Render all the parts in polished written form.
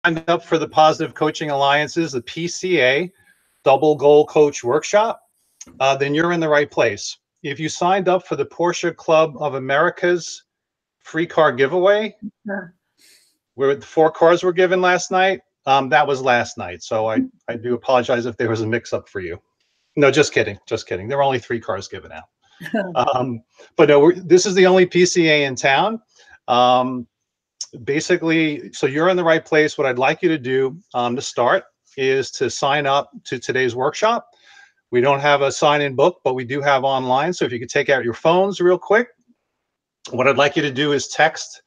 signed up for the Positive Coaching Alliance's, the PCA Double Goal Coach Workshop, then you're in the right place. If you signed up for the Porsche Club of America's free car giveaway, where the 4 cars were given last night, that was last night. So I do apologize if there was a mix-up for you. No, just kidding. Just kidding. There were only 3 cars given out. But no, this is the only PCA in town. Basically, so you're in the right place. What I'd like you to do to start is to sign up to today's workshop. We don't have a sign-in book, but we do have online. So if you could take out your phones real quick, what I'd like you to do is text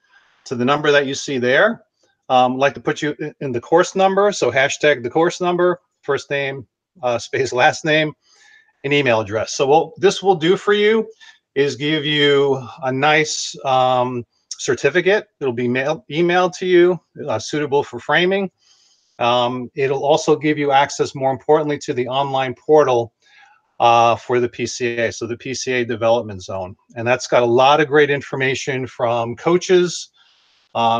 to the number that you see there. I'd like to put you in the course number. So hashtag the course number, first name, space, last name, and email address. So what this will do for you is give you a nice certificate. It'll be emailed to you, suitable for framing. It'll also give you access, more importantly, to the online portal for the PCA, so the PCA Development Zone. And that's got a lot of great information from coaches,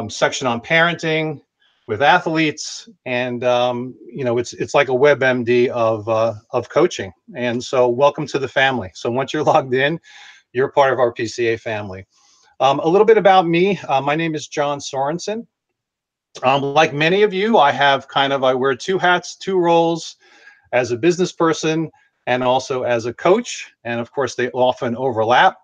section on parenting with athletes, and you know, it's like a WebMD of coaching. And so welcome to the family. So once you're logged in, you're part of our PCA family. A little bit about me. My name is John Sorensen. Like many of you, I wear 2 hats, 2 roles, as a business person and also as a coach. And of course, they often overlap.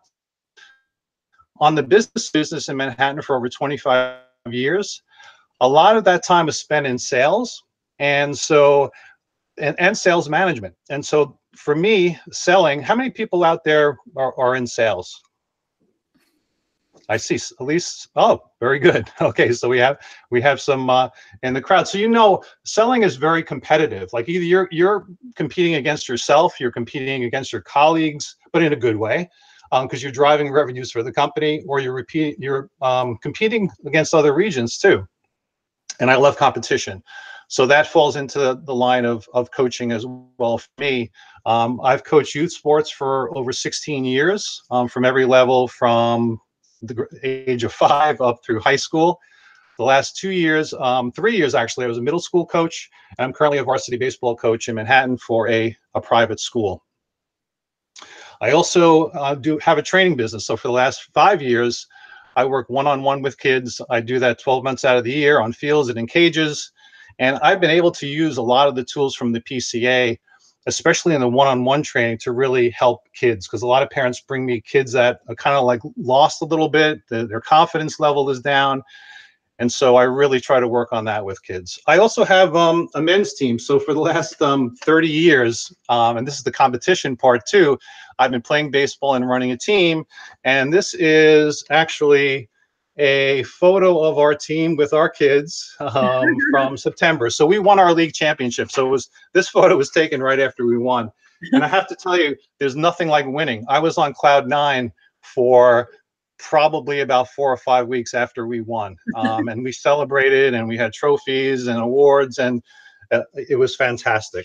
On the business in Manhattan for over 25 years, a lot of that time is spent in sales and sales management. And so for me, selling, how many people out there are in sales? I see at least, oh, very good. Okay, so we have some in the crowd. So you know, selling is very competitive. Like either you're competing against yourself, you're competing against your colleagues, but in a good way, because you're driving revenues for the company, or you're competing against other regions too. And I love competition. So that falls into the line of coaching as well for me. I've coached youth sports for over 16 years, from every level, from the age of 5 up through high school. The last 2 years, 3 years actually, I was a middle school coach, and I'm currently a varsity baseball coach in Manhattan for a private school. I also do have a training business. So for the last 5 years, I work one-on-one with kids. I do that 12 months out of the year on fields and in cages. And I've been able to use a lot of the tools from the PCA, especially in the one-on-one training, to really help kids, because a lot of parents bring me kids that are kind of like lost a little bit, their confidence level is down, and so I really try to work on that with kids. I also have a men's team. So for the last 30 years, and this is the competition part too, I've been playing baseball and running a team, and this is actually a photo of our team with our kids from September. So we won our league championship. So this photo was taken right after we won. And I have to tell you, there's nothing like winning. I was on cloud 9 for probably about 4 or 5 weeks after we won. And we celebrated, and we had trophies and awards, and it was fantastic.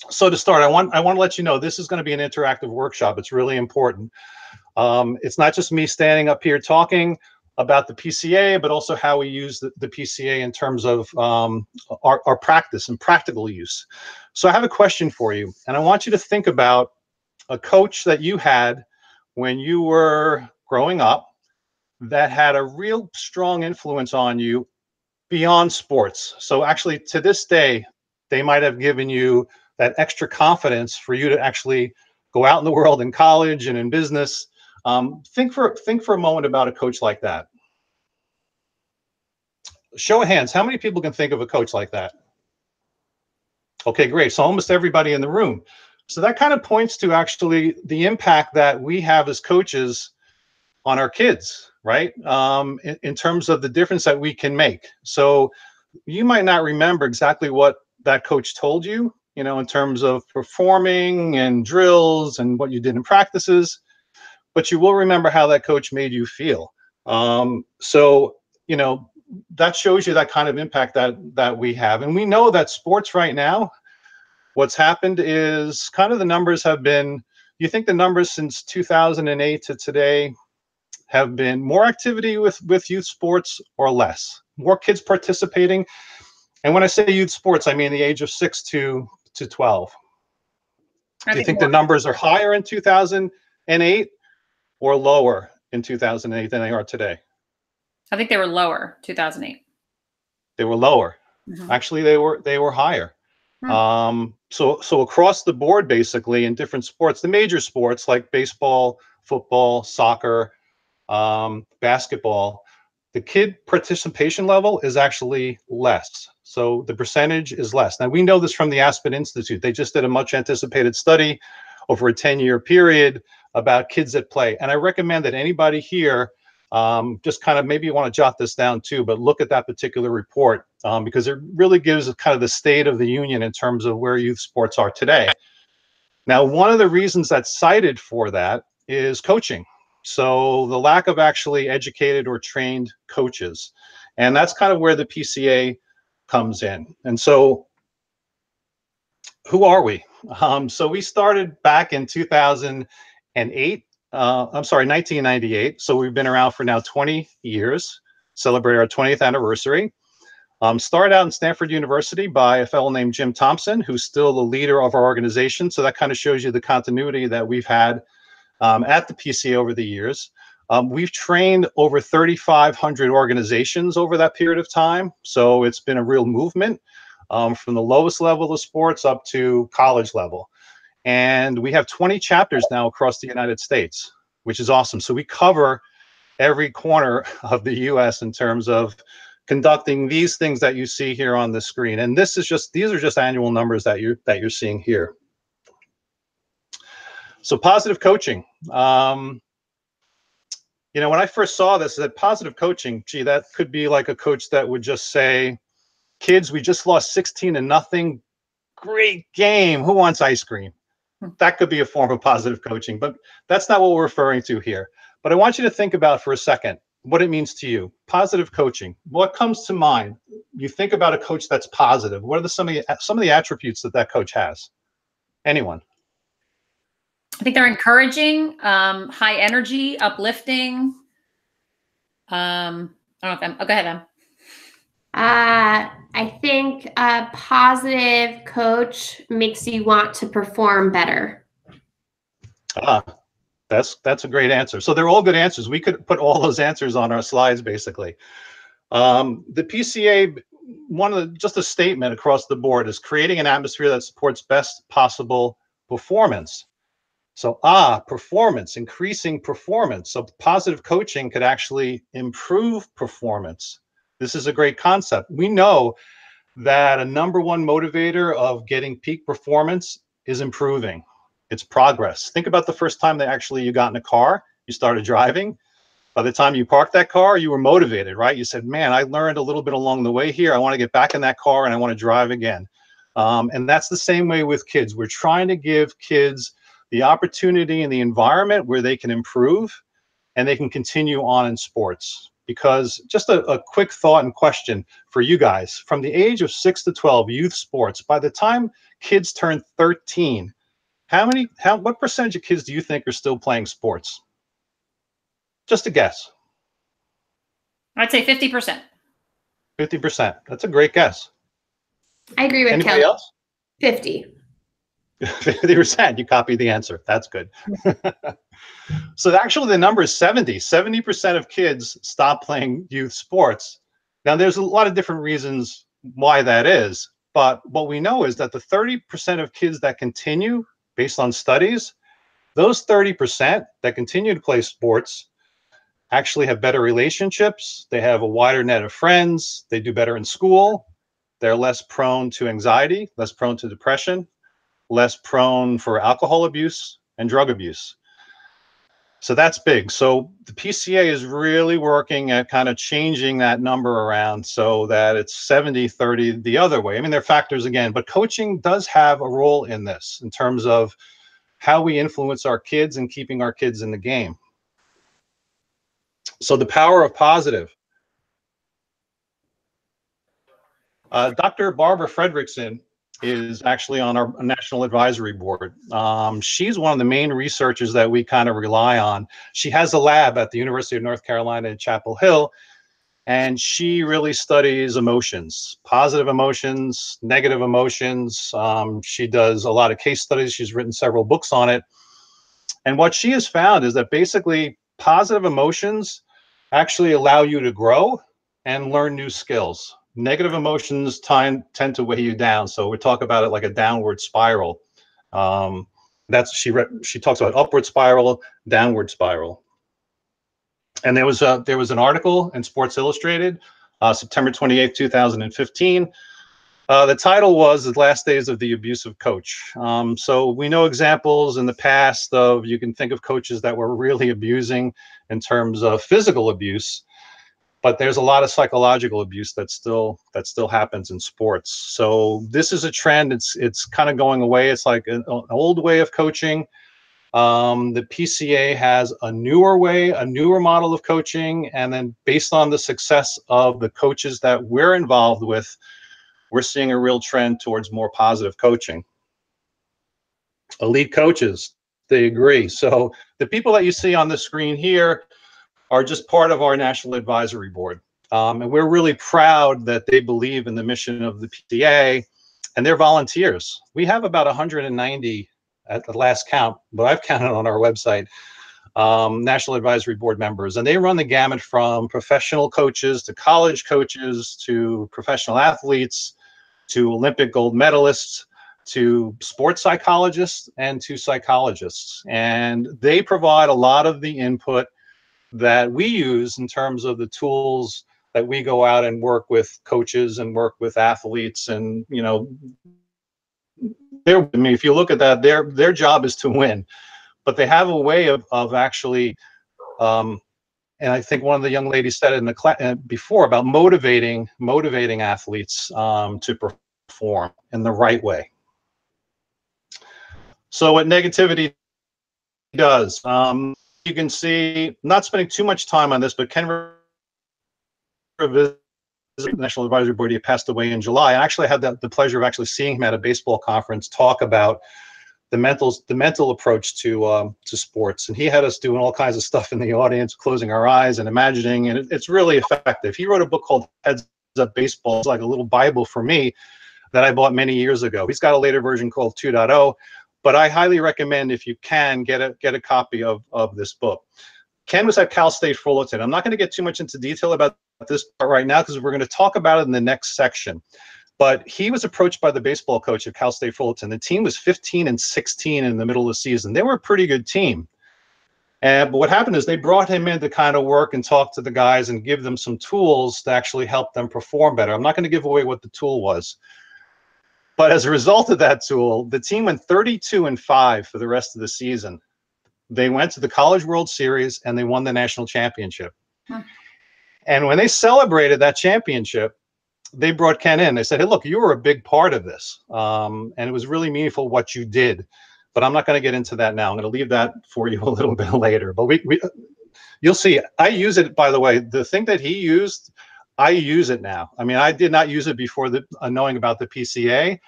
So to start, I want to let you know, this is going to be an interactive workshop. It's really important. It's not just me standing up here talking about the PCA, but also how we use the PCA in terms of our practice and practical use. So I have a question for you, and I want you to think about a coach that you had when you were growing up that had a real strong influence on you beyond sports. So actually, to this day, they might have given you that extra confidence for you to actually go out in the world, in college and in business. Think for a moment about a coach like that. Show of hands, how many people can think of a coach like that? Okay, great. So almost everybody in the room. So that kind of points to actually the impact that we have as coaches on our kids, right? In terms of the difference that we can make. So you might not remember exactly what that coach told you, you know, in terms of performing and drills and what you did in practices, but you will remember how that coach made you feel. So, you know, that shows you that kind of impact that we have. And we know that sports right now, what's happened is kind of the numbers have been, you think the numbers since 2008 to today, have been more activity with youth sports or less? More kids participating? And when I say youth sports, I mean the age of 6 to 12. Do you think the numbers are higher in 2008 or lower in 2008 than they are today? I think they were lower, 2008. They were lower. Mm-hmm. Actually, they were higher. So across the board, basically, in different sports, the major sports like baseball, football, soccer, basketball, the kid participation level is actually less. So the percentage is less. Now, we know this from the Aspen Institute. They just did a much anticipated study over a 10-year period about kids that play. And I recommend that anybody here just kind of, maybe you want to jot this down too, but look at that particular report because it really gives kind of the state of the union in terms of where youth sports are today. Now, one of the reasons that's cited for that is coaching. So the lack of actually educated or trained coaches. And that's kind of where the PCA comes in. And so who are we? So we started back in 2008. I'm sorry, 1998. So we've been around for now 20 years, celebrate our 20th anniversary. Started out in Stanford University by a fellow named Jim Thompson, who's still the leader of our organization. So that kind of shows you the continuity that we've had at the PCA over the years. We've trained over 3,500 organizations over that period of time. So it's been a real movement from the lowest level of sports up to college level. And we have 20 chapters now across the United States, which is awesome. So we cover every corner of the US in terms of conducting these things that you see here on the screen. And these are just annual numbers that you're seeing here. So positive coaching. When I first saw this, that positive coaching, gee, that could be like a coach that would just say, kids, we just lost 16-0. Great game. Who wants ice cream? That could be a form of positive coaching, but that's not what we're referring to here. But I want you to think about for a second what it means to you. Positive coaching. What comes to mind? You think about a coach that's positive. What are some of the attributes that coach has? Anyone? I think they're encouraging, high energy, uplifting. I don't know if go ahead, Em. I think a positive coach makes you want to perform better. That's a great answer. So they're all good answers. We could put all those answers on our slides, basically. The PCA, just a statement across the board, is creating an atmosphere that supports best possible performance. So performance, increasing performance. So positive coaching could actually improve performance. This is a great concept. We know that a #1 motivator of getting peak performance is improving. It's progress. Think about the first time that you got in a car, you started driving. By the time you parked that car, you were motivated, right? You said, man, I learned a little bit along the way here. I want to get back in that car and I want to drive again. And that's the same way with kids. We're trying to give kids the opportunity and the environment where they can improve and they can continue on in sports. Because just a quick thought and question for you guys, from the age of 6 to 12, youth sports, by the time kids turn 13, what percentage of kids do you think are still playing sports? Just a guess. I'd say 50%. 50%. That's a great guess. I agree with Anybody Kelly. else? 50. 50%. You copied the answer. That's good. So actually the number is 70. 70% of kids stop playing youth sports. Now there's a lot of different reasons why that is, but what we know is that the 30% of kids that continue, based on studies, those 30% that continue to play sports actually have better relationships. They have a wider net of friends. They do better in school. They're less prone to anxiety, less prone to depression, less prone for alcohol abuse and drug abuse. So that's big. So the PCA is really working at kind of changing that number around so that it's 70-30 the other way. I mean, there are factors again, but coaching does have a role in this in terms of how we influence our kids and keeping our kids in the game. So the power of positive. Dr. Barbara Fredrickson is actually on our national advisory board. She's one of the main researchers that we kind of rely on. She has a lab at the University of North Carolina in Chapel Hill, and she really studies emotions, positive emotions, negative emotions. She does a lot of case studies. She's written several books on it. And what she has found is that basically positive emotions actually allow you to grow and learn new skills. Negative emotions tend to weigh you down. So we talk about it like a downward spiral. She talks about upward spiral, downward spiral. And there was an article in Sports Illustrated, September 28th, 2015. The title was "The Last Days of the Abusive Coach." So we know examples in the past of, you can think of coaches that were really abusing in terms of physical abuse, but there's a lot of psychological abuse that still happens in sports. So this is a trend. It's kind of going away. It's like an old way of coaching. The PCA has a newer way, a newer model of coaching, and then based on the success of the coaches that we're involved with, we're seeing a real trend towards more positive coaching. Elite coaches, they agree. So the people that you see on the screen here are just part of our National Advisory Board. And we're really proud that they believe in the mission of the PTA, and they're volunteers. We have about 190 at the last count, but I've counted on our website, National Advisory Board members, and they run the gamut from professional coaches to college coaches to professional athletes to Olympic gold medalists to sports psychologists and to psychologists. And they provide a lot of the input that we use in terms of the tools that we go out and work with coaches and work with athletes. And, you know, I mean, if you look at that, their job is to win, but they have a way of actually, and I think one of the young ladies said it in the class before about motivating athletes to perform in the right way. So what negativity does, you can see, not spending too much time on this, but Ken Rivera, the National Advisory Board, he passed away in July. I actually had the pleasure of actually seeing him at a baseball conference talk about the mental approach to sports, and he had us doing all kinds of stuff in the audience, closing our eyes and imagining, and it's really effective. He wrote a book called Heads Up Baseball. It's like a little Bible for me that I bought many years ago. He's got a later version called 2.0, but I highly recommend, if you can, get a copy of this book. Ken was at Cal State Fullerton. I'm not going to get too much into detail about this part right now because we're going to talk about it in the next section. But he was approached by the baseball coach at Cal State Fullerton. The team was 15-16 in the middle of the season. They were a pretty good team. But what happened is they brought him in to kind of work and talk to the guys and give them some tools to actually help them perform better. I'm not going to give away what the tool was. But as a result of that tool, the team went 32-5 for the rest of the season. They went to the College World Series and they won the national championship. Huh. And when they celebrated that championship, they brought Ken in. They said, "Hey, look, you were a big part of this. And it was really meaningful what you did. But I'm not going to get into that now. I'm going to leave that for you a little bit later. But you'll see. I use it, by the way. The thing that he used, I use it now. I mean, I did not use it before knowing about the PCA,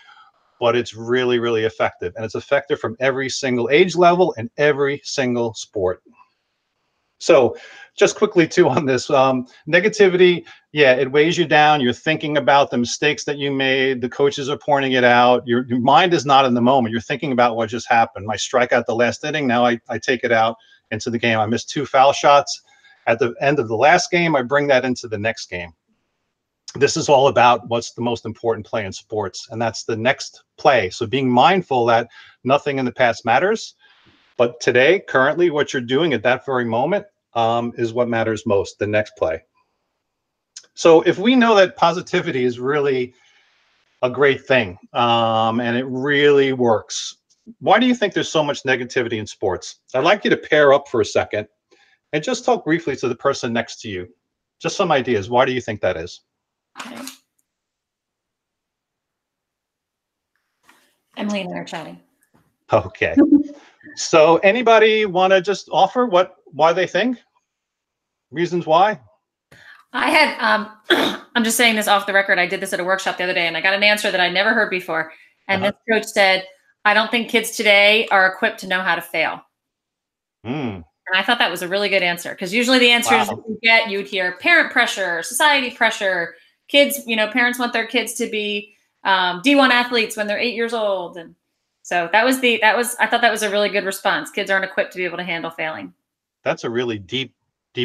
but it's really, really effective. And it's effective from every single age level and every single sport. So just quickly too on this, negativity, yeah, it weighs you down. You're thinking about the mistakes that you made. The coaches are pointing it out. Your mind is not in the moment. You're thinking about what just happened. My strikeout the last inning, now I take it out into the game. I missed 2 foul shots. At the end of the last game, I bring that into the next game. This is all about what's the most important play in sports, and that's the next play. So being mindful that nothing in the past matters, but today, currently, what you're doing at that very moment is what matters most, the next play. So if we know that positivity is really a great thing and it really works, why do you think there's so much negativity in sports? I'd like you to pair up for a second and just talk briefly to the person next to you. Just some ideas. Why do you think that is? Okay. Emily and I are chatting. Okay. So anybody want to just offer why they think? Reasons why? I had, I'm just saying this off the record. I did this at a workshop the other day and I got an answer that I never heard before. And this coach said, I don't think kids today are equipped to know how to fail. And I thought that was a really good answer, because usually the answers you'd hear parent pressure, society pressure, kids, parents want their kids to be D1 athletes when they're 8 years old. And so I thought that was a really good response. Kids aren't equipped to be able to handle failing. That's a really deep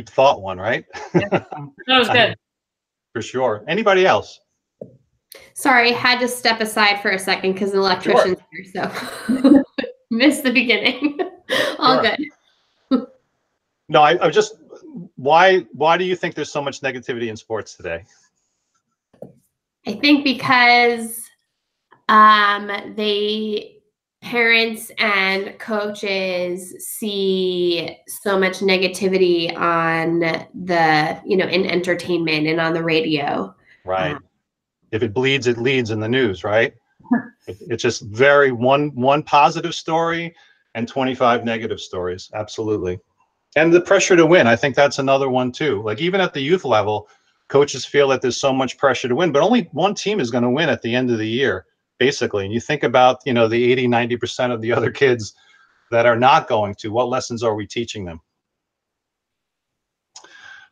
thought one, right? Yeah. That was good. For sure. Anybody else? Sorry, had to step aside for a second because the electrician's here, so missed the beginning. All good. No, I just, why do you think there's so much negativity in sports today? I think because parents and coaches see so much negativity on in entertainment and on the radio. Right. If it bleeds, it leads in the news, right? It's just very one positive story and 25 negative stories. Absolutely. And the pressure to win. I think that's another one too. Like even at the youth level, coaches feel that there's so much pressure to win, but only one team is going to win at the end of the year, basically. And you think about, the 80-90% of the other kids that are not going to, what lessons are we teaching them?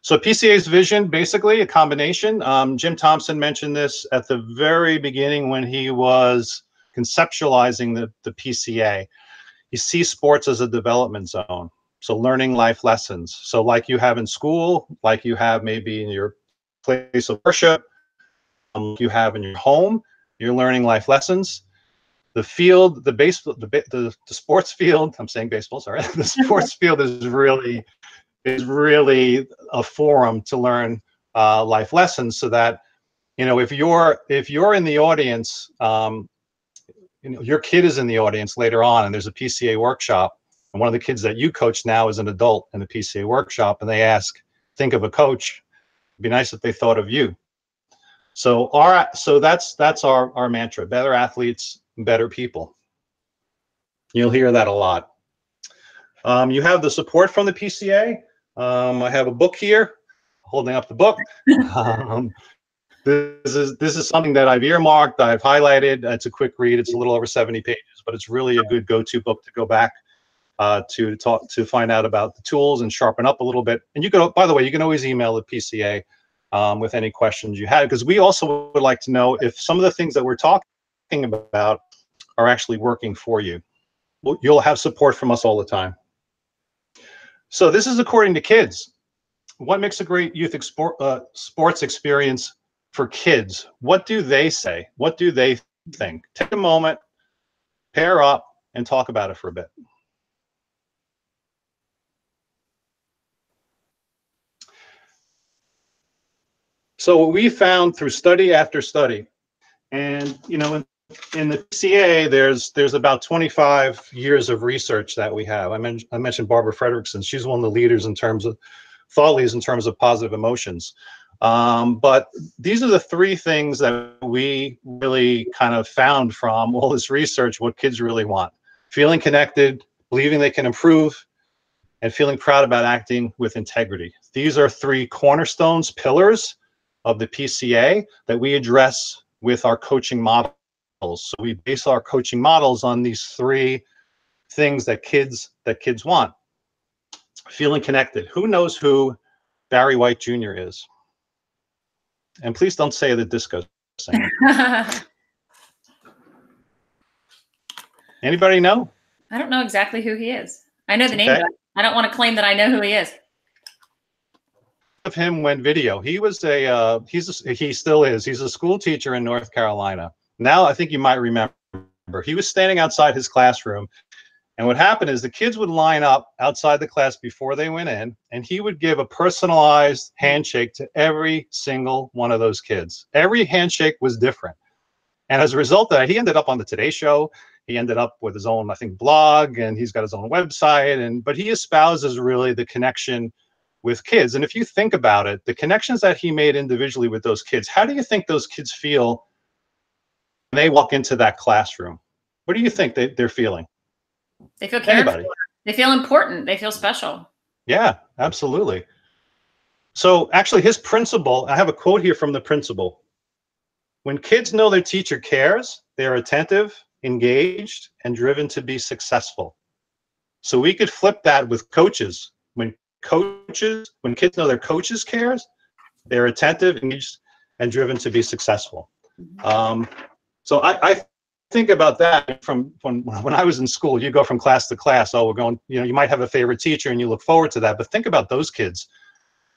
So PCA's vision, basically a combination. Jim Thompson mentioned this at the very beginning when he was conceptualizing the PCA. He sees sports as a development zone. So learning life lessons. So like you have in school, like you have maybe in your place of worship, you have in your home, you're learning life lessons. The field, the sports field, I'm saying baseball, sorry. The sports field is really a forum to learn life lessons, so that, if you're in the audience, your kid is in the audience later on and there's a PCA workshop, and one of the kids that you coach now is an adult in the PCA workshop, and they think of a coach, it'd be nice if they thought of you. So that's our mantra: better athletes, better people. You'll hear that a lot. You have the support from the PCA. I have a book here, holding up the book. This is something that I've earmarked, I've highlighted. It's a quick read. It's a little over 70 pages, but it's really a good go-to book to go back to find out about the tools and sharpen up a little bit. And you can, by the way, you can always email the PCA with any questions you have, because we also would like to know if some of the things that we're talking about are actually working for you. You'll have support from us all the time. So this is according to kids. What makes a great youth sports experience for kids? What do they say? What do they think? Take a moment, pair up, and talk about it for a bit. So what we found through study after study, and in the PCA, there's about 25 years of research that we have. I mentioned Barbara Fredrickson. She's one of the leaders in terms of thought leaders in terms of positive emotions. But these are the three things that we really kind of found from all this research, what kids really want: feeling connected, believing they can improve, and feeling proud about acting with integrity. These are three cornerstones, pillars of the PCA that we address with our coaching models. So we base our coaching models on these three things that kids want. Feeling connected. Who knows who Barry White Jr. is? And please don't say the disco singer. Anybody know? I don't know exactly who he is. I know the name, Okay. but I don't want to claim that I know who he is. Of him went video. He was he still is. He's a school teacher in North Carolina. Now, I think you might remember, he was standing outside his classroom, and what happened is the kids would line up outside the class before they went in, and he would give a personalized handshake to every single one of those kids. Every handshake was different. And as a result of that, he ended up on the Today Show. He ended up with his own, I think, blog, and he's got his own website. But he espouses really the connection with kids. And if you think about it, the connections that he made individually with those kids, how do you think those kids feel when they walk into that classroom? What do you think they're feeling? They feel cared for. They feel important. They feel special. Yeah, absolutely. So actually his principal, I have a quote here from the principal. When kids know their teacher cares, they are attentive, engaged, and driven to be successful. So we could flip that with coaches. When kids know their coaches cares, they're attentive, engaged, and driven to be successful. So I think about that from when I was in school. You go from class to class. Oh, we're going, you might have a favorite teacher and you look forward to that. But think about those kids.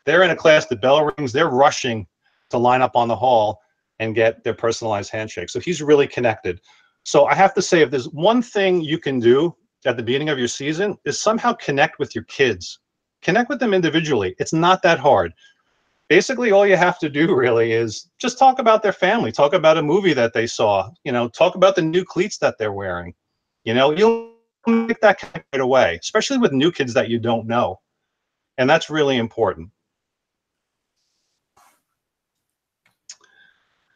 They're in a class, the bell rings, they're rushing to line up on the hall and get their personalized handshake. So he's really connected. So I have to say, if there's one thing you can do at the beginning of your season, is somehow connect with your kids. Connect with them individually. It's not that hard. Basically, all you have to do really is just talk about their family, talk about a movie that they saw, talk about the new cleats that they're wearing. You'll make that connect right away, especially with new kids that you don't know. And that's really important.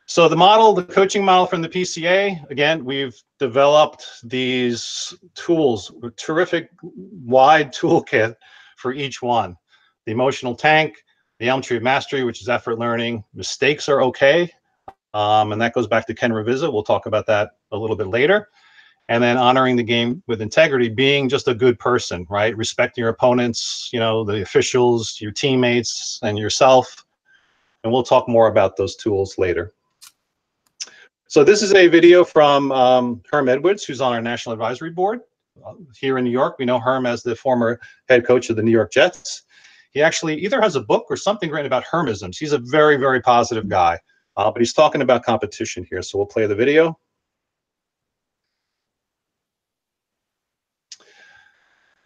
So the coaching model from the PCA, again, we've developed these tools, a terrific wide toolkit for each one. The emotional tank, the Elm Tree of Mastery, which is effort learning. Mistakes are okay. And that goes back to Ken Revisit. We'll talk about that a little bit later. And then honoring the game with integrity, being just a good person, right? Respecting your opponents, the officials, your teammates, and yourself. And we'll talk more about those tools later. So this is a video from Herm Edwards, who's on our National Advisory Board here in New York. We know Herm as the former head coach of the New York Jets. He actually either has a book or something written about Hermisms. He's a very, very positive guy, but he's talking about competition here. So we'll play the video.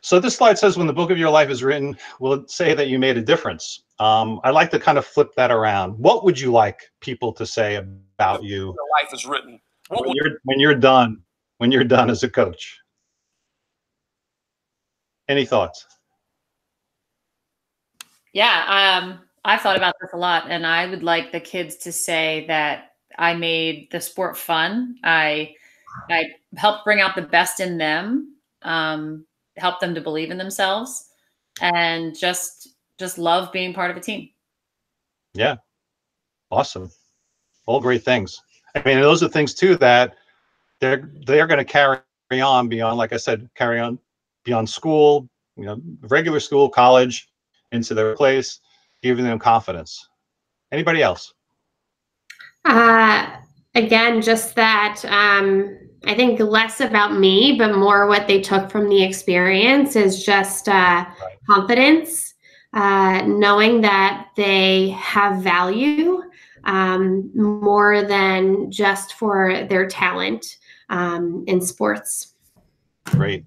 So this slide says, when the book of your life is written, will it say that you made a difference? I like to kind of flip that around. What would you like people to say about you? Your life is written. When you're done as a coach. Any thoughts? Yeah, I've thought about this a lot, and I would like the kids to say that I made the sport fun. I helped bring out the best in them, help them to believe in themselves, and just love being part of a team. Yeah, awesome. All great things. I mean, those are things too that they're going to carry on beyond, like I said, carry on beyond school, regular school, college, into their place, giving them confidence. Anybody else? Again, just that I think less about me, but more what they took from the experience is just confidence, knowing that they have value more than just for their talent in sports. Great.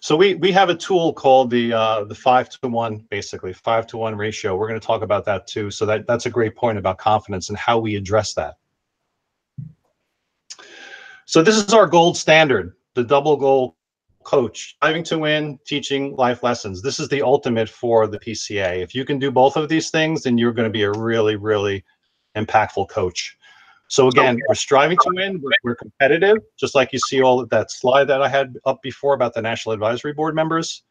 So we have a tool called the 5-to-1, basically 5-to-1 ratio. We're going to talk about that too. So that's a great point about confidence and how we address that. So this is our gold standard, the double goal coach, striving to win, teaching life lessons. This is the ultimate for the PCA. If you can do both of these things, then you're going to be a really, really impactful coach. So again, we're striving to win, we're competitive, just like you see all of that slide that I had up before about the National Advisory Board members,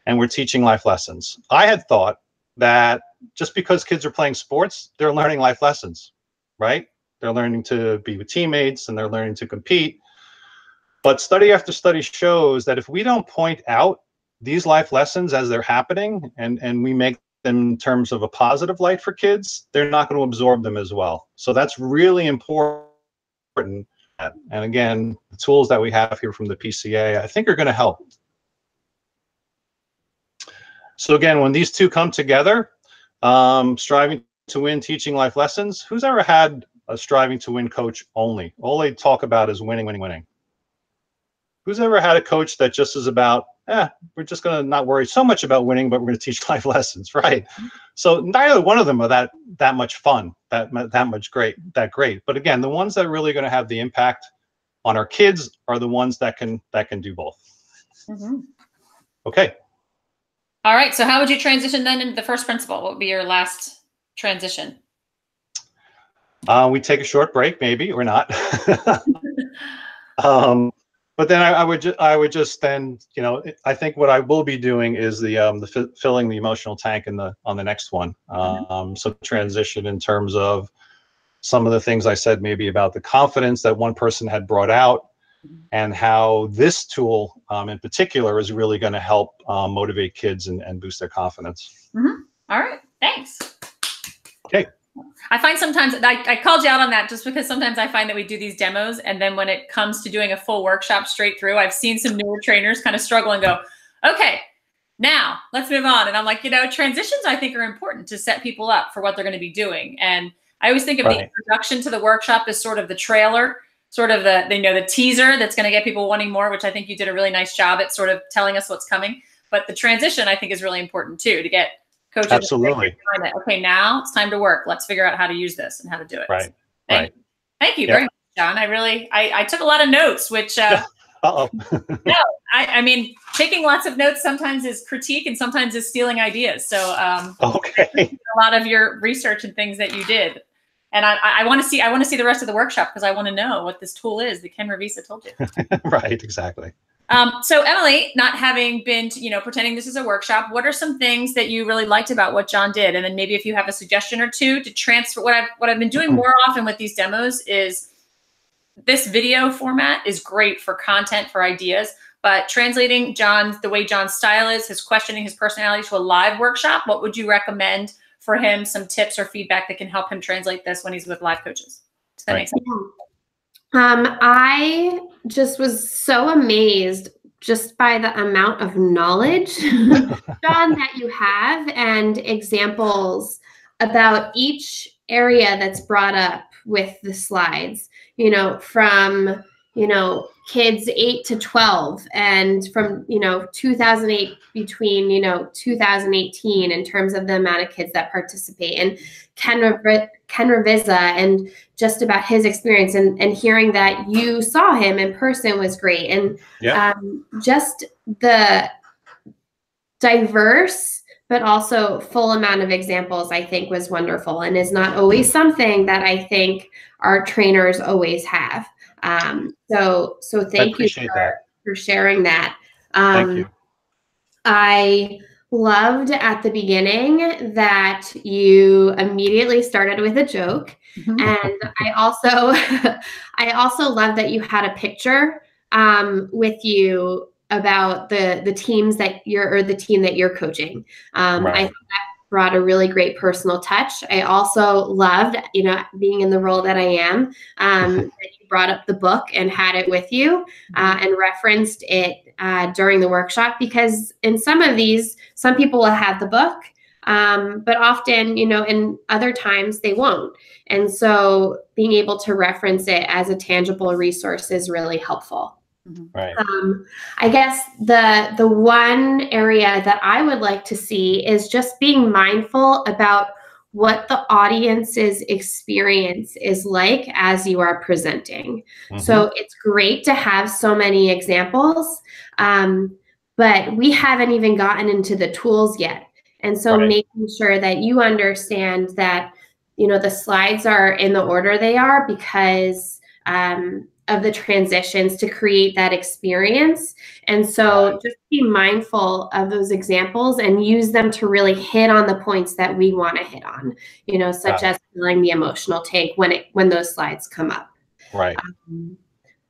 and we're teaching life lessons. I had thought that just because kids are playing sports, they're learning life lessons, right? They're learning to be with teammates and they're learning to compete. But study after study shows that if we don't point out these life lessons as they're happening and we make them in terms of a positive light for kids, they're not going to absorb them as well. So that's really important. And again, the tools that we have here from the PCA, I think are going to help. So again, when these two come together, striving to win, teaching life lessons, who's ever had a striving to win coach only? All they talk about is winning, winning, winning. Who's ever had a coach that just is about, we're just going to not worry so much about winning, but we're going to teach life lessons, right? So neither one of them are that much fun, that much great. But again, the ones that are really going to have the impact on our kids are the ones that can do both. Mm-hmm. Okay. All right. So how would you transition then into the first principle? What would be your last transition? We take a short break, maybe, or not. But then I would just then, I think what I will be doing is the filling the emotional tank on the next one. So transition in terms of some of the things I said maybe about the confidence that one person had brought out, and how this tool in particular is really going to help motivate kids and boost their confidence. All right, thanks. Okay. I find sometimes, I called you out on that just because sometimes I find that we do these demos, and then when it comes to doing a full workshop straight through, I've seen some newer trainers kind of struggle and go, okay, now let's move on. And I'm like, transitions I think are important to set people up for what they're going to be doing. And I always think of the introduction to the workshop as sort of the trailer, sort of the teaser that's going to get people wanting more, which I think you did a really nice job at sort of telling us what's coming. But the transition I think is really important too, to get coaches. Absolutely. Okay, now it's time to work. Let's figure out how to use this and how to do it. Right. Thank you very much, John. I took a lot of notes, which uh-oh. no, I mean, taking lots of notes sometimes is critique and sometimes is stealing ideas. So okay. A lot of your research and things that you did. And I want to see the rest of the workshop because I want to know what this tool is that Ken Ravisa told you. Right, exactly. So Emily, not having been, pretending this is a workshop, what are some things that you really liked about what John did? And then maybe if you have a suggestion or two to transfer, what I've been doing more often with these demos is this video format is great for content, for ideas, but translating the way John's style is, his questioning, his personality to a live workshop, what would you recommend for him, some tips or feedback that can help him translate this when he's with live coaches? Does that make sense? I just was so amazed just by the amount of knowledge, John, that you have, and examples about each area that's brought up with the slides, from, kids 8 to 12, and from, 2008 between, 2018 in terms of the amount of kids that participate, and Ken Ravisa and just about his experience, and hearing that you saw him in person was great. And just the diverse but also full amount of examples I think was wonderful, and is not always something that I think our trainers always have. So thank you for sharing that. Thank you. I loved at the beginning that you immediately started with a joke. And I also love that you had a picture with you about the teams that the team that you're coaching. I thought that brought a really great personal touch. I also loved, being in the role that I am, that you brought up the book and had it with you and referenced it during the workshop, because in some of these, some people will have the book, but often, in other times they won't. And so being able to reference it as a tangible resource is really helpful. Right. I guess the one area that I would like to see is just being mindful about what the audience's experience is like as you are presenting. So it's great to have so many examples, but we haven't even gotten into the tools yet. And so making sure that you understand that, the slides are in the order they are because of the transitions to create that experience. And so just be mindful of those examples and use them to really hit on the points that we want to hit on, such as filling the emotional tank when those slides come up. Right.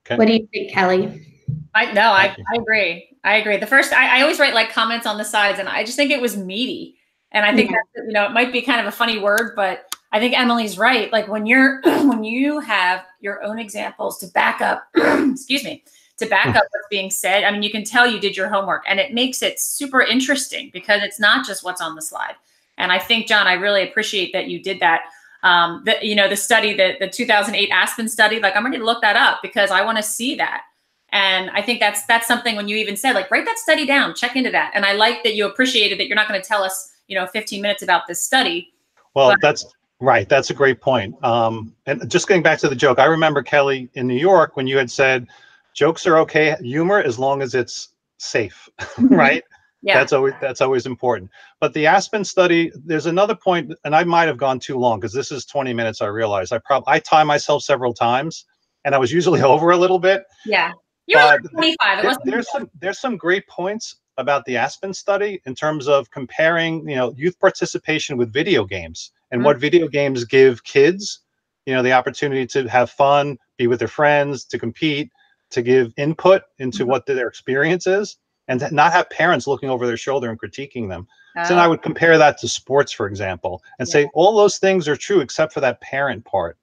What do you think, Kelly? I agree. I agree. The first, I always write like comments on the sides, and I just think it was meaty. And I think that, it might be kind of a funny word, but I think Emily's right. Like when you have your own examples to back up, excuse me, to back up what's being said, I mean, you can tell you did your homework, and it makes it super interesting because it's not just what's on the slide. And I think, John, I really appreciate that you did that. The study, the 2008 Aspen study, like I'm ready to look that up because I want to see that. And I think that's something when you even said, like, write that study down, check into that. And I like that you appreciated that you're not going to tell us, 15 minutes about this study. Well, that's right. That's a great point. And just getting back to the joke, I remember, Kelly, in New York, when you had said jokes are okay, humor, as long as it's safe, right? Yeah. That's always important. But the Aspen study, there's another point, and I might have gone too long because this is 20 minutes. I realized I time myself several times, and I was usually over a little bit. Yeah. You're like 25. It wasn't there's some great points about the Aspen study in terms of comparing, youth participation with video games and what video games give kids, you know, the opportunity to have fun, be with their friends, to compete, to give input into what their experience is, and to not have parents looking over their shoulder and critiquing them. So then I would compare that to sports, for example, and say all those things are true except for that parent part,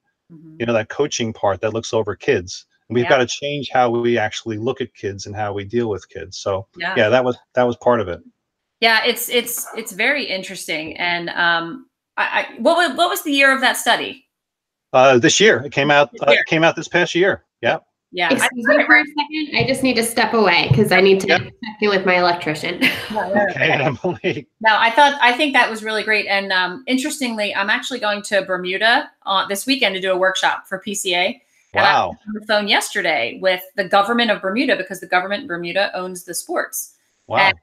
you know, that coaching part that looks over kids. And we've got to change how we actually look at kids and how we deal with kids. So yeah, that was part of it. Yeah, it's very interesting. And what was the year of that study? This year. It came out this past year. Yeah. Yeah. Excuse me for a second. I just need to step away because I need to check in with my electrician. Okay, Emily. No, I think that was really great. And interestingly, I'm actually going to Bermuda this weekend to do a workshop for PCA. And I was on the phone yesterday with the government of Bermuda because the government in Bermuda owns the sports. Wow. And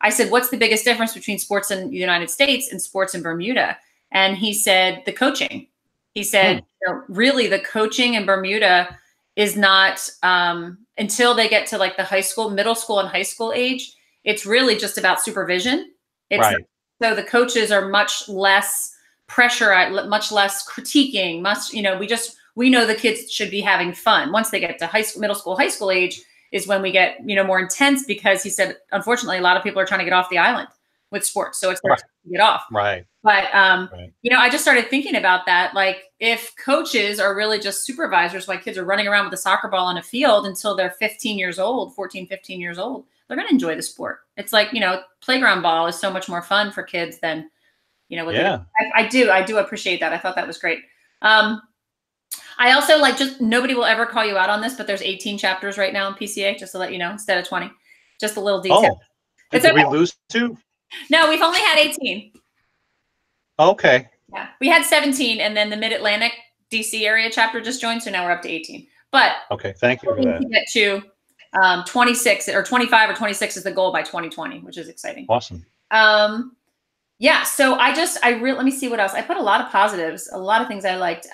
I said, what's the biggest difference between sports in the United States and sports in Bermuda? And he said, the coaching. He said, you know, really the coaching in Bermuda is not until they get to like the high school, middle school and high school age. It's really just about supervision. So the coaches are much less pressure, much less critiquing, much, you know, we know the kids should be having fun. Once they get to high school, middle school, high school age is when we get, you know, more intense because he said, unfortunately, a lot of people are trying to get off the island with sports. So it's hard to get off. Right. But, you know, I just started thinking about that. Like if coaches are really just supervisors, while kids are running around with a soccer ball on a field until they're 15 years old, 14, 15 years old, they're going to enjoy the sport. It's like, you know, playground ball is so much more fun for kids than, you know, I do appreciate that. I thought that was great. I also like, just nobody will ever call you out on this, but there's 18 chapters right now in PCA, just to let you know, instead of 20. Just a little detail. Oh, did we lose 2? No, we've only had 18. Okay. Yeah, we had 17, and then the Mid-Atlantic DC area chapter just joined, so now we're up to 18. But okay, thank you for that. To get to 26 or 25 or 26 is the goal by 2020, which is exciting. Awesome. Yeah, so let me see what else. I put a lot of positives, a lot of things I liked.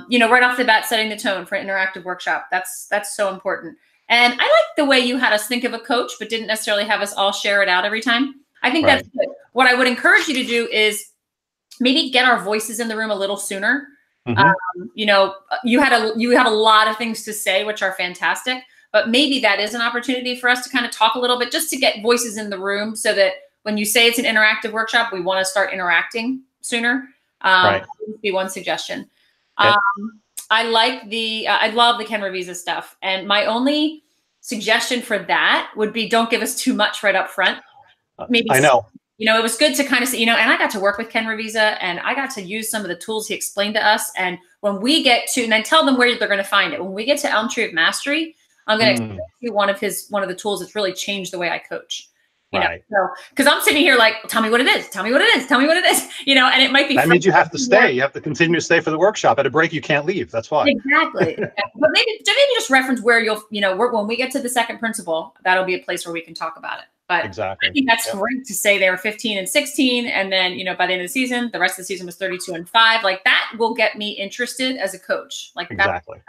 You know, right off the bat, setting the tone for an interactive workshop. That's so important. And I like the way you had us think of a coach, but didn't necessarily have us all share it out every time. I think that's good. What I would encourage you to do is maybe get our voices in the room a little sooner. You know, you had a lot of things to say, which are fantastic, but maybe that is an opportunity for us to kind of talk a little bit, just to get voices in the room so that when you say it's an interactive workshop, we want to start interacting sooner. That would be one suggestion. I love the Ken Revisa stuff. And my only suggestion for that would be don't give us too much right up front. Maybe I know. You know, it was good to kind of see, you know, and I got to work with Ken Revisa and I got to use some of the tools he explained to us. And when we get to, and then tell them where they're going to find it. When we get to Elm Tree of Mastery, I'm going to explain to you one of the tools that's really changed the way I coach. You know, so because I'm sitting here like, tell me what it is, tell me what it is, tell me what it is, you know, and it might be. That means you have to stay. You have to continue to stay for the workshop. At a break, you can't leave. That's why. Exactly. But maybe just reference where you'll, you know, when we get to the second principle, that'll be a place where we can talk about it. But exactly. I think that's great to say they were 15 and 16. And then, you know, by the end of the season, the rest of the season was 32 and 5. Like that will get me interested as a coach. Like exactly.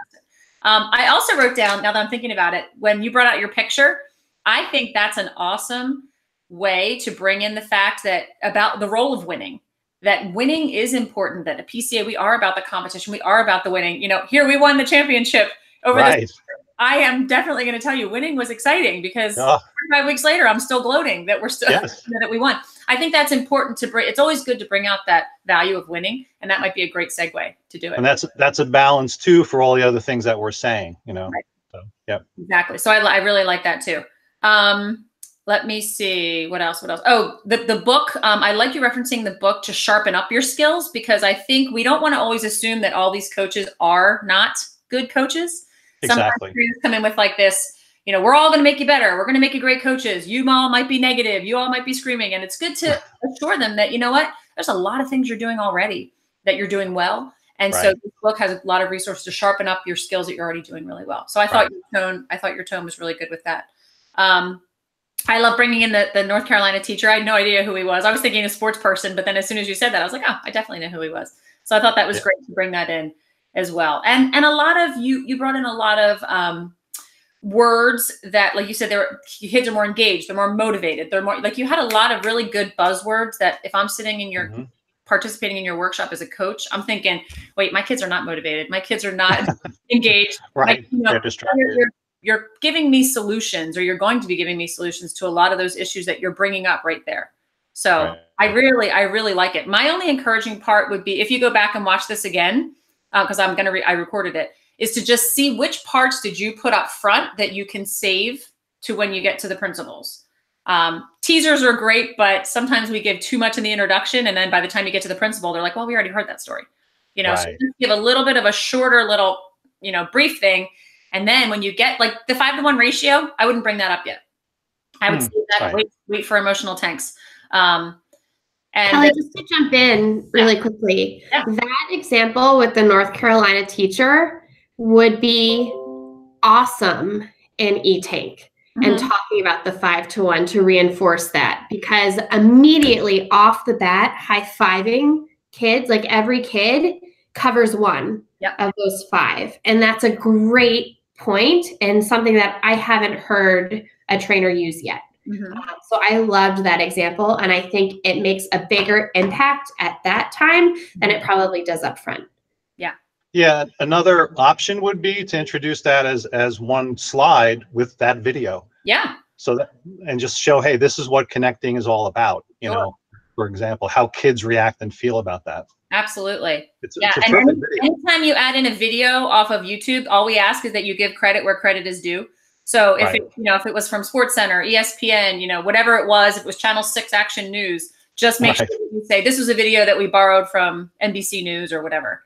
I also wrote down, now that I'm thinking about it, when you brought out your picture, I think that's an awesome way to bring in the fact that about the role of winning, that winning is important, that at PCA, we are about the competition. We are about the winning. You know, here we won the championship over this. I am definitely going to tell you winning was exciting because 5 weeks later, I'm still gloating that we're still, that we won. I think that's important to bring. It's always good to bring out that value of winning. And that might be a great segue to do it. And that's a balance too, for all the other things that we're saying, you know? So, exactly. So I really like that too. Let me see what else. Oh, the book. I like you referencing the book to sharpen up your skills, because I think we don't want to always assume that all these coaches are not good coaches. Exactly. Sometimes come in with like this, you know, we're all going to make you better. We're going to make you great coaches. You all might be negative. You all might be screaming. And it's good to assure them that, you know what, there's a lot of things you're doing already that you're doing well. And so this book has a lot of resources to sharpen up your skills that you're already doing really well. So I thought your tone was really good with that. I love bringing in the North Carolina teacher. I had no idea who he was. I was thinking a sports person, but then as soon as you said that, I was like, oh, I definitely know who he was. So I thought that was great to bring that in as well. And a lot of you brought in a lot of words that, like you said, kids are more engaged, they're more motivated, they're more like, you had a lot of really good buzzwords that if I'm sitting in your participating in your workshop as a coach, I'm thinking, wait, my kids are not motivated. My kids are not engaged. Right. They're distracted. You're giving me solutions, or you're going to be giving me solutions to a lot of those issues that you're bringing up right there. So I really like it. My only encouraging part would be, if you go back and watch this again, because I recorded it, is to just see which parts did you put up front that you can save to when you get to the principles. Teasers are great, but sometimes we give too much in the introduction, and then by the time you get to the principal, they're like, well, we already heard that story. So just give a little bit of a shorter little, brief thing. And then when you get like the 5-to-1 ratio, I wouldn't bring that up yet. I would say that wait for emotional tanks. And Kelly, just to jump in really quickly, that example with the North Carolina teacher would be awesome in e-tank. And talking about the 5-to-1 to reinforce that, because immediately off the bat, high-fiving kids, like every kid covers one of those 5. And that's a great point, and something that I haven't heard a trainer use yet. So I loved that example, and I think it makes a bigger impact at that time than it probably does up front. Yeah, another option would be to introduce that as one slide with that video. So that, and just show, hey, this is what connecting is all about. You know, for example, how kids react and feel about that. Absolutely. It's a terrific video. Anytime you add in a video off of YouTube, all we ask is that you give credit where credit is due. So if if it was from SportsCenter, ESPN, whatever it was Channel 6 Action News, just make sure that you say this was a video that we borrowed from NBC News or whatever.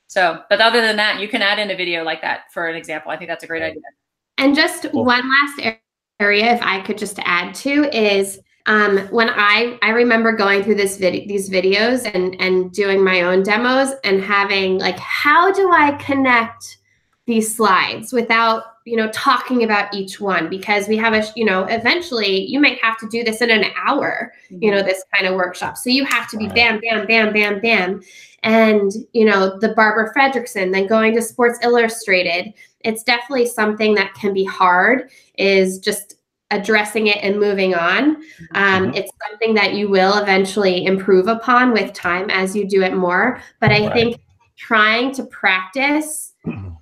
So, but other than that, you can add in a video like that for an example. I think that's a great idea. And just one last area, if I could just add to, is when I remember going through these videos and doing my own demos and having like, how do I connect these slides without talking about each one, because we have eventually you might have to do this in an hour, this kind of workshop. So you have to be bam, bam, bam, bam, bam. And, the Barbara Fredrickson, then going to Sports Illustrated, it's definitely something that can be hard, is just addressing it and moving on. It's something that you will eventually improve upon with time as you do it more. But I think trying to practice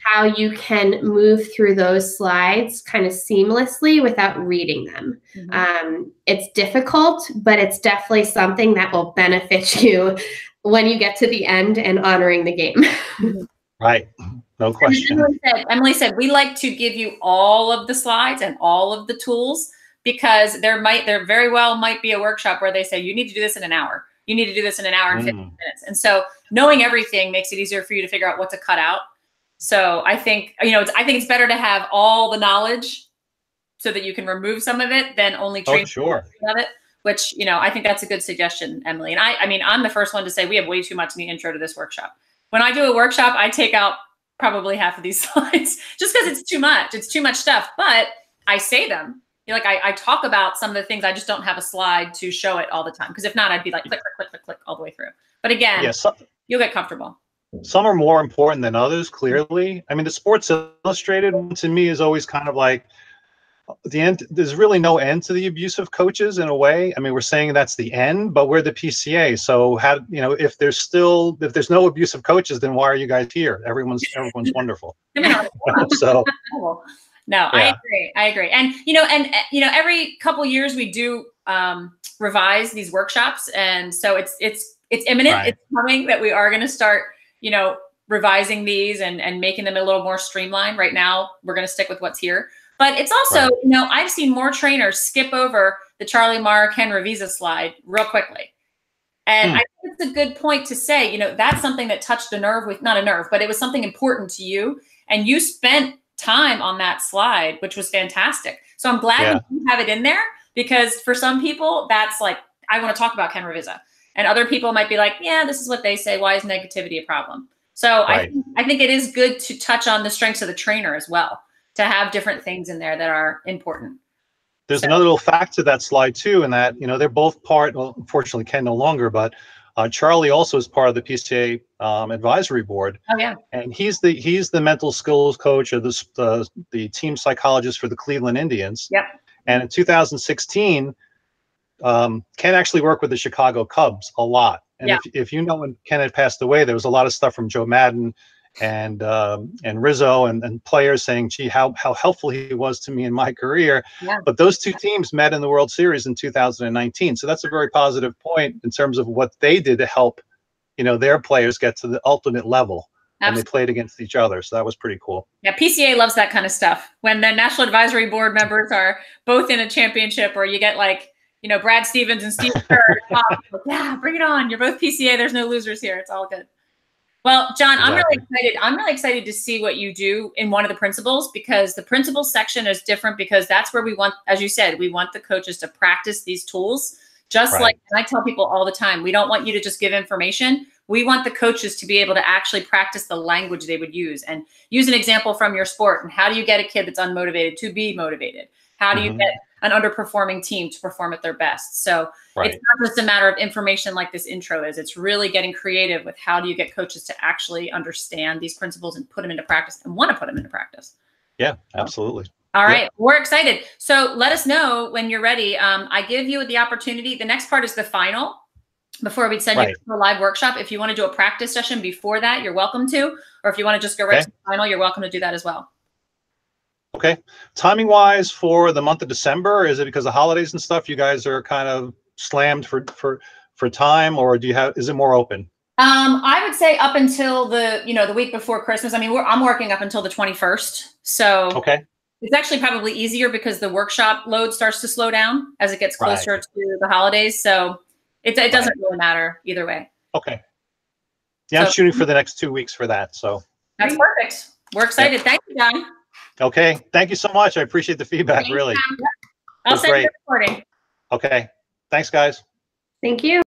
how you can move through those slides kind of seamlessly without reading them. It's difficult, but it's definitely something that will benefit you when you get to the end and honoring the game. Right. No question. Emily said, we like to give you all of the slides and all of the tools, because there very well might be a workshop where they say, you need to do this in an hour. You need to do this in an hour and 15 minutes. And so knowing everything makes it easier for you to figure out what to cut out. So I think, I think it's better to have all the knowledge so that you can remove some of it than only train of it, which, I think that's a good suggestion, Emily. And I mean, I'm the first one to say we have way too much in the intro to this workshop. When I do a workshop, I take out probably half of these slides just because it's too much. It's too much stuff, but I say them. I talk about some of the things. I just don't have a slide to show it all the time, because if not, I'd be like click, click, click, click, click all the way through. But again, you'll get comfortable. Some are more important than others, clearly. I mean, the Sports Illustrated one to me is always kind of like the end. There's really no end to the abuse of coaches in a way. I mean, we're saying that's the end, but we're the PCA. So if there's no abuse of coaches, then why are you guys here? Everyone's wonderful. So no, I agree. And, every couple years we do revise these workshops. And so it's imminent. It's coming that we are going to start, revising these and making them a little more streamlined. Right now, we're going to stick with what's here. But it's also, I've seen more trainers skip over the Charlie Marr, Ken Ravizza slide real quickly. And I think it's a good point to say, that's something that touched a nerve not a nerve, but it was something important to you. And you spent time on that slide, which was fantastic. So I'm glad that you have it in there, because for some people, that's like, I want to talk about Ken Ravizza. And other people might be like, yeah, this is what they say. Why is negativity a problem? So I think it is good to touch on the strengths of the trainer as well, to have different things in there that are important. There's another little fact to that slide too, in that, they're both part, well, unfortunately Ken no longer, but Charlie also is part of the PCA advisory board. Oh yeah. And he's the mental skills coach, or the team psychologist for the Cleveland Indians. Yep. And in 2016, Ken actually worked with the Chicago Cubs a lot. And if you know, when Ken had passed away, there was a lot of stuff from Joe Madden and Rizzo and players saying, gee, how helpful he was to me in my career. Yeah. But those two teams met in the World Series in 2019. So that's a very positive point in terms of what they did to help, you know, their players get to the ultimate level. And they played against each other. So that was pretty cool. Yeah, PCA loves that kind of stuff. When the National Advisory Board members are both in a championship, or you get like, you know, Brad Stevens and Steve Kerr. Yeah, bring it on. You're both PCA. There's no losers here. It's all good. Well, John, exactly. I'm really excited to see what you do in one of the principles, because the principles section is different, because that's where we want, as you said, we want the coaches to practice these tools. Just like I tell people all the time, we don't want you to just give information. We want the coaches to be able to actually practice the language they would use, and use an example from your sport. And how do you get a kid that's unmotivated to be motivated? How do you get an underperforming team to perform at their best? So it's not just a matter of information like this intro is. It's really getting creative with how do you get coaches to actually understand these principles and put them into practice and want to put them into practice. Yeah, absolutely. All right. We're excited. So let us know when you're ready. I give you the opportunity. The next part is the final. Before we'd send you to a live workshop, if you want to do a practice session before that, you're welcome to. Or if you want to just go right to the final, you're welcome to do that as well. Okay. Timing wise for the month of December, is it because of holidays and stuff you guys are kind of slammed for time, or do you have, is it more open? I would say up until the week before Christmas. I mean, I'm working up until the 21st. So it's actually probably easier because the workshop load starts to slow down as it gets closer to the holidays. So it doesn't really matter either way. Okay. Yeah, I'm shooting for the next 2 weeks for that. So that's perfect. We're excited. Thank you, John. Okay. Thank you so much. I appreciate the feedback. Really. I'll send you the recording. Okay. Thanks, guys. Thank you.